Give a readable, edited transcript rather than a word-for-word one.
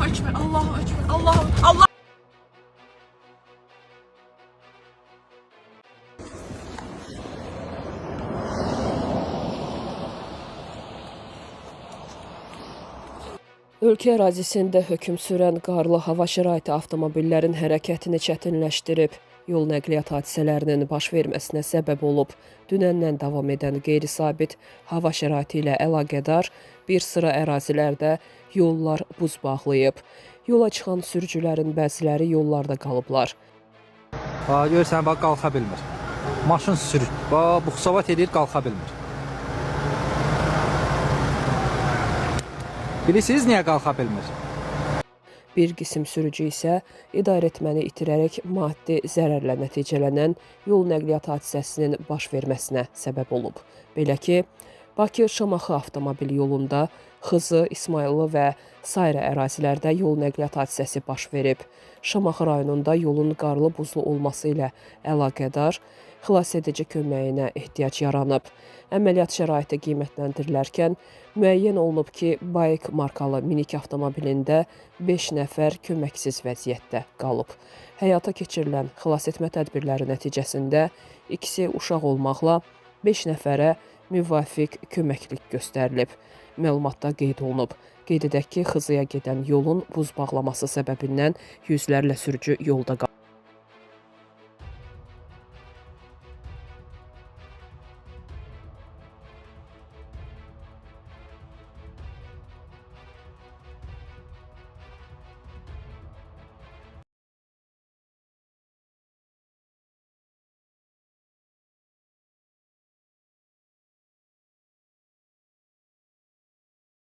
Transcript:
Allahu Ekber, Allahu Ekber, Allah. Ölkə ərazisində hökm sürən qarlı hava şəraiti avtomobillərin hərəkətini çətinləşdirib, yol nəqliyyat hadisələrinin baş verməsinə səbəb olub. Dünəndən davam edən qeyri-sabit hava şəraiti ilə əlaqədar bir sıra ərazilərdə yollar buz bağlayıb. Yola çıxan sürücülərin bəziləri yollarda qalıblar. Görürsən, bax, qalxa bilmir. Maşın sürür. Bax, buxsavat edir, qalxa bilmir. Bilirsiniz, niyə qalxa bilmir? Bir qism sürücü isə idarəetməni itirərək maddi zərərlə nəticələnən yol nəqliyyat hadisəsinin baş verməsinə səbəb olub. Belə ki, Bakı-Şamaxı avtomobil yolunda Xızı, İsmayıllı və sairə ərazilərdə yol nəqliyyat hadisəsi baş verib. Şamaxı rayonunda yolun qarlı buzlu olması ilə əlaqədar xilasedici köməyinə ehtiyac yaranıb. Əməliyyat şəraiti qiymətləndirilərkən müəyyən olunub ki, Bayik markalı minik avtomobilində 5 nəfər köməksiz vəziyyətdə qalıb. Həyata keçirilən xilasetmə tədbirləri nəticəsində ikisi uşaq olmaqla 5 nəfərə müvafiq köməklik göstərilib. Məlumatda qeyd olunub. Qeyd edək ki, Xızıya gedən yolun buz bağlaması səbəbindən yüzlərlə sürücü yolda qalıb.